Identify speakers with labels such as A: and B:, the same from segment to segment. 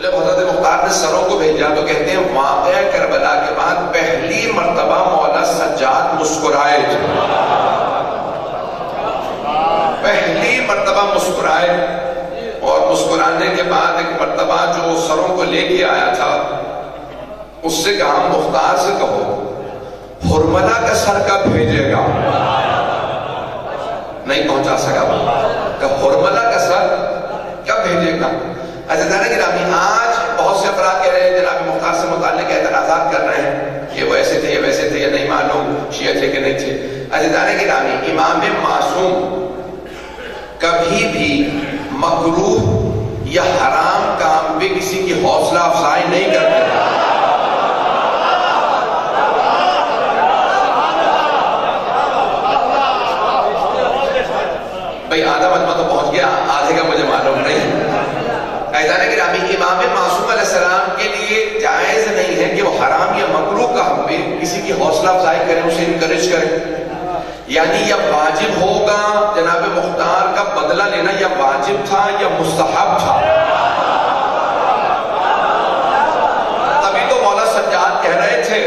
A: جب حضرت مختار نے سروں کو بھیجا تو کہتے ہیں واقعہ کربلا کے بعد پہلی مرتبہ مولا سجاد مسکرائے تھے، پہلی مرتبہ مسکرائے، اور مسکرانے کے بعد ایک مرتبہ جو سروں کو لے کے آیا تھا اس سے کہا مختار سے کہو ہرملہ کا سر کب بھیجے گا؟ نہیں پہنچا سکا وہ، کہ ہرملہ کا سر کب بھیجے گا؟ عزیزان گرامی، آج بہت سے افراد کہہ رہے ہیں جناب مختار سے متعلق اعتراضات کر رہے ہیں، یہ ویسے تھے، یہ ویسے تھے، یہ نہیں معلوم شیعہ تھے کہ نہیں تھے۔ عزیزان گرامی، امام معصوم کبھی بھی مکروہ یا حرام کام پہ کسی کی حوصلہ افزائی نہیں کرتے۔ بھئی آدھا مجمع تو پہنچ گیا، آدھے کا مجھے معلوم نہیں۔ عزیزان گرامی، امام معصوم علیہ السلام کے لیے جائز نہیں ہے کہ وہ حرام یا مکروہ کام پہ کسی کی حوصلہ افزائی کریں، اسے انکریج کریں۔ یعنی یا واجب ہوگا جناب مختار کا بدلہ لینا، یا واجب تھا یا مستحب تھا؟ تبھی تو مولا سجاد کہہ رہے تھے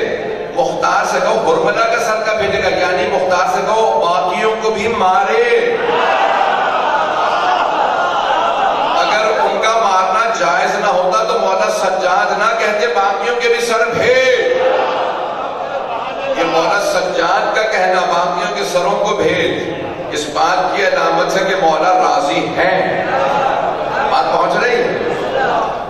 A: مختار سے کہو ہرملہ کا سر کا بھیجے گا، یعنی مختار سے کہو باقیوں کو بھی مارے۔ اگر ان کا مارنا جائز نہ ہوتا تو مولا سجاد نہ کہتے باقیوں کے بھی سر بھیج۔ یہ مولا سجاد کا کہنا باقیوں کے سروں کو بھیج اس بات کی علامت ہے کہ مولا راضی ہیں۔ بات پہنچ رہی ہے؟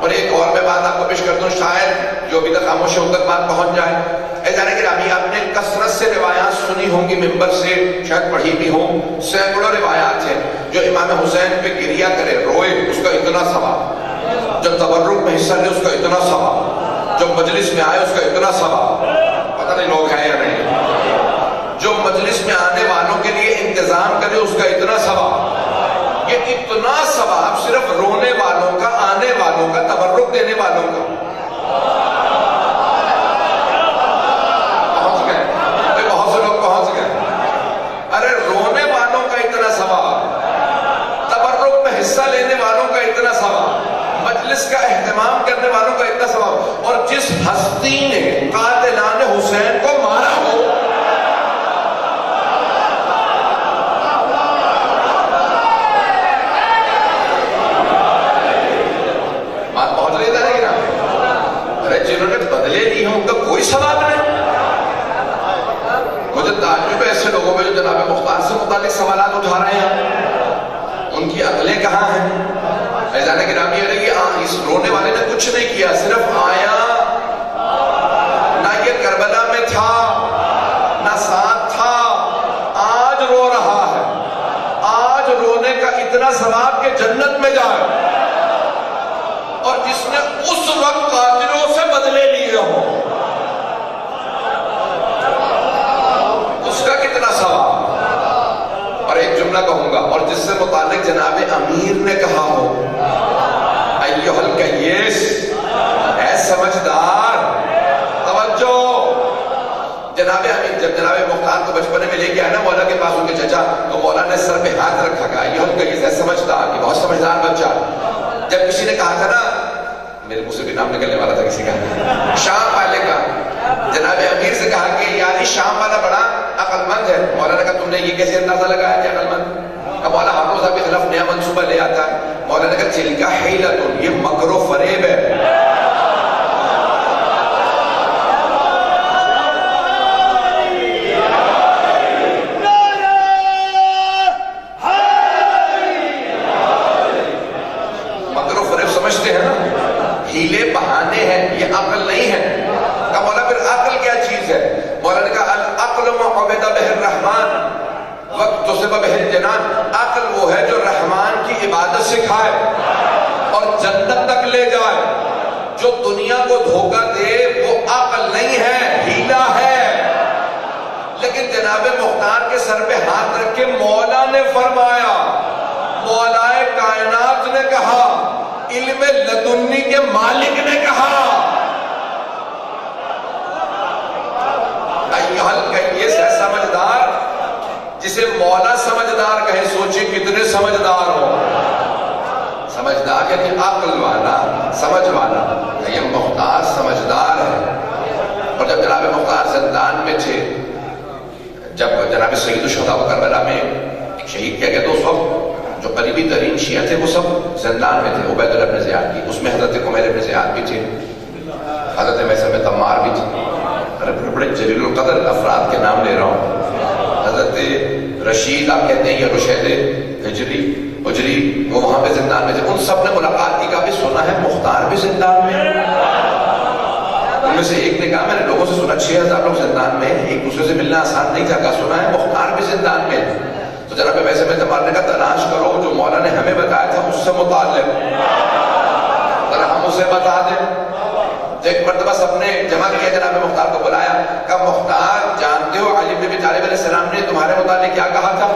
A: اور ایک اور میں بات آپ کو پیش کرتا ہوں، شاید جو ابھی تک خاموش ہے ان تک بات پہنچ جائے۔ عزیزان گرامی، آپ نے کثرت سے روایات سنی ہوں گی، ممبر سے شاید پڑھی بھی ہوں، سینکڑوں روایات ہیں جو امام حسین پہ گریہ کرے، روئے، اس کا اتنا ثواب، جب تبرک میں حصہ لے اس کا اتنا ثواب، جب مجلس میں آئے اس کا اتنا ثواب، پتہ نہیں لوگ ہیں یا نہیں، جو مجلس میں آنے والوں کے لیے انتظام کرے اس کا اتنا ثواب، یہ اتنا ثواب صرف رونے والوں کا، آنے والوں کا، تبرک دینے والوں کا۔ پہنچ گئے بہت سے لوگ، پہنچ گئے۔ ارے رونے والوں کا اتنا ثواب، تبرک میں حصہ لینے والوں کا اتنا ثواب، مجلس کا اہتمام کرنے والوں کا اتنا ثواب، اور جس ہستی نے قاتلان حسین کو مارا ہو، بات پہنچ رہی ہے نا؟ ارے جنہوں نے بدلے لی ہوں ان کا کوئی ثواب نہیں۔ مجھے تعجب ہے ایسے لوگوں پہ جو جناب مختار سے متعلق سوالات اٹھا رہے ہیں، ان کی عقلیں کہاں ہیں؟ عزیزان گرامی، اس رونے والے نے کچھ نہیں کیا، صرف آیا، نہ یہ کربلا میں تھا نہ ساتھ تھا، آج رو رہا ہے، آج رونے کا اتنا ثواب کہ جنت میں جائے، اور جس نے اس وقت قاتلوں سے بدلے لیے ہوں اس کا کتنا ثواب۔ اور ایک جملہ کہوں گا، اور جس سے متعلق جناب امیر نے کہا ہو ایھا الکیس، اے سمجھدار، توجہ۔ جناب امیر جب جناب مختار کو بچپنے میں لے کے آئے نا مولا کے پاس ان کے چچا، تو مولا نے سر پہ ہاتھ رکھا، کہا ایھا الکیس، اے سمجھدار، یہ بہت سمجھدار بچہ۔ جب کسی نے کہا تھا نا، میرے منہ سے بھی نام نکلنے والا تھا کسی کا، شام والے کا، جناب امیر سے کہا کہ یعنی شام والا بڑا عقل مند ہے، مولا نے کہا تم نے یہ کیسے اندازہ لگایا کہ عقل مند؟ اب مولا حافظ صاحب کے خلاف نیا منصوبہ لے آتا ہے، مولا نے کہا تلکا حیلۃ، یہ مکر و فریب ہے۔ مکر و فریب سمجھتے ہیں نا، ہیلے بہانے ہیں، یہ عقل نہیں ہے۔ کہا مولا پھر عقل کیا چیز ہے؟ مولا نے کہا العقل ما عبد بہ الرحمن وَاقْتُصِبَ بِهِ الْجَنَانِ، عقل وہ ہے جو رحمان کی عبادت سکھائے اور جنت تک لے جائے۔ جو دنیا کو دھوکہ دے وہ عقل نہیں ہے، ہیلا ہے۔ لیکن جناب مختار کے سر پہ ہاتھ رکھ کے مولا نے فرمایا، مولائے کائنات نے کہا، علم لدنی کے مالک نے کہا، ایھا الکیس، ہے سمجھدار، جسے مولا سمجھدار کہے، سوچے کتنے سمجھدار ہو۔ سمجھدار یعنی عقل والا، سمجھ والا۔ شہید کیا گیا تو اس وقت جو قریبی ترین شیعہ تھے وہ سب زندان میں تھے. عبید اللہ بن زیاد کی اس میں حضرت قمیل بن زیاد بھی تھے, حضرت میثم بن تمار بھی تھے. بڑے جلیل القدر افراد کے نام لے رہا ہوں. حضرت رشید آپ کہتے ہیں یا رشید اجری وہ وہاں پہ زندان میں تھے. ان سب نے ملاقات کی, کافی سنا ہے مختار بھی زندان میں. ان میں سے ایک نے کہا میں نے لوگوں سے سنا 6000 لوگ زندان میں, ایک دوسرے سے ملنا آسان نہیں تھا. کہا سنا ہے مختار بھی زندان میں. تو جناب ویسے میں تمہارے کا تلاش کرو جو مولا نے ہمیں بتایا تھا اس سے متعلق, ذرا ہم اسے بتا دیں. تو ایک مرتبہ سب نے جمع کیا, جناب مختار کو بلایا. کہا مختار جانتے ہو علی بن ابی طالب علیہ السلام نے تمہارے متعلق کیا کہا تھا؟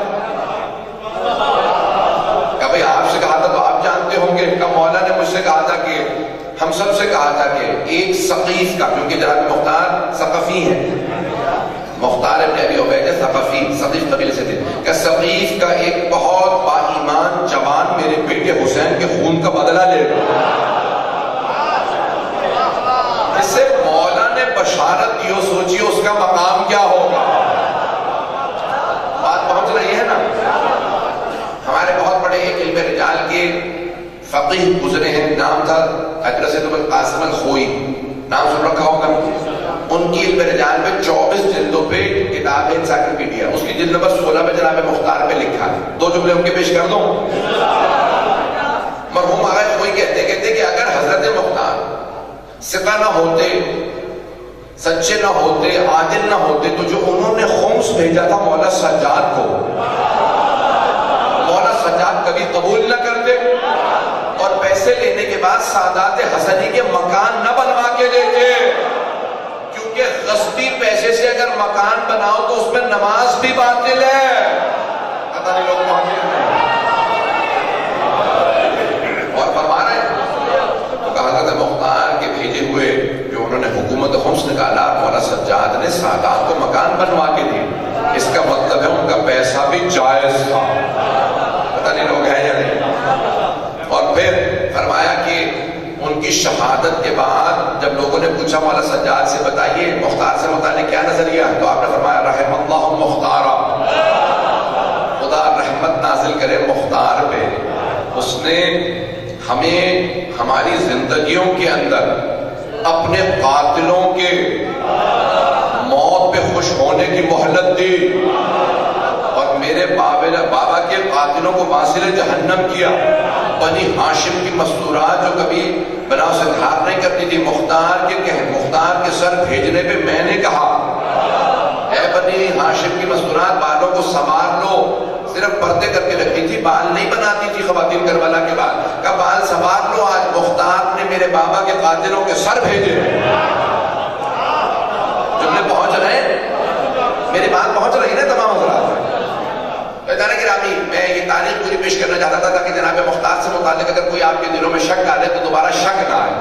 A: کہا بھئی آپ سے کہا تھا تو آپ جانتے ہوں گے. کہا مولا نے مجھ سے کہا تھا کہ ہم سب سے کہا تھا کہ ایک ثقیف کا, کیونکہ جناب مختار ثقفی ہے, مختار ابن ابی عبیدہ ثقفی ثقیف قبیلے سے تھے, کہ ثقیف کا ایک بہت با ایمان جوان میرے بیٹے حسین کے خون کا بدلہ لے گا. اس سے مولا نے بشارت دی, سوچیے اس کا مقام کیا ہوگا. بات پہنچ رہی ہے نا. ہمارے بہت بڑے ایک علم رجال کے فقیہ گزرے ہیں, نام تھا حضرت سید ابو القاسم الخوئی, نام سن رکھا ہوگا. ان کی علم رجال میں 24 جلدوں پہ کتاب ہے انسائکلوپیڈیا. اس کی جلد نمبر 16 میں جناب مختار پہ لکھا ہے. 2 جملے ان کے پیش کر دوں. مرحوم آغا خوئی کہتے کہ اگر حضرت مختار ثقہ نہ ہوتے, سچے نہ ہوتے, عادل نہ ہوتے, تو جو انہوں نے خمس بھیجا تھا مولا سجاد کو, مولا سجاد کبھی قبول نہ کرتے, اور پیسے لینے کے بعد سادات حسنی کے مکان نہ بنوا کے دیتے. کیونکہ غصبی پیسے سے اگر مکان بناؤ تو اس میں نماز بھی باطل ہے. پتہ نہیں لوگ پہنچے ہیں اور فرما رہے ہیں. تو کہا حضرت مختار کے بھیجے ہوئے جو انہوں نے حکومت خمس نکالا, مولا سجاد نے سادات کو مکان بنوا کے دی. اس کا مطلب ہے ان کا پیسہ بھی جائز تھا. پتہ نہیں لوگ ہیں یا نہیں. اور پھر فرمایا کہ ان کی شہادت کے بعد جب لوگوں نے پوچھا مولا سجاد سے بتائیے مختار سے متعلق کیا نظریہ ہے, تو آپ نے فرمایا رحم اللہ مختارا, خدا رحمت نازل کرے مختار پہ. اس نے ہمیں ہماری زندگیوں کے اندر اپنے قاتلوں کے موت پہ خوش ہونے کی مہلت دی, اور میرے بابا کے قاتلوں کو واصل جہنم کیا. بنی ہاشم کی مستورات جو کبھی بناؤ سے دھار نہیں کرتی تھی, مختار کے سر بھیجنے پہ میں نے کہا اے بنی ہاشم کی مستورات بالوں کو سنوار لو. صرف پردے کر کے رکھتی تھی, بال نہیں بناتی تھی خواتین کربلا کے بعد. کا بال سنوار لو, آج مختار نے میرے بابا کے قاتلوں کے سر بھیجے. جملے پہنچ رہے ہیں, میری بات پہنچ رہی نا تمام حضرات. گرامی میں یہ تاریخ پوری پیش کرنا چاہتا تھا تاکہ جناب مختار سے متعلق اگر کوئی آپ کے دلوں میں شک ڈالے تو دوبارہ شک نہ آئے.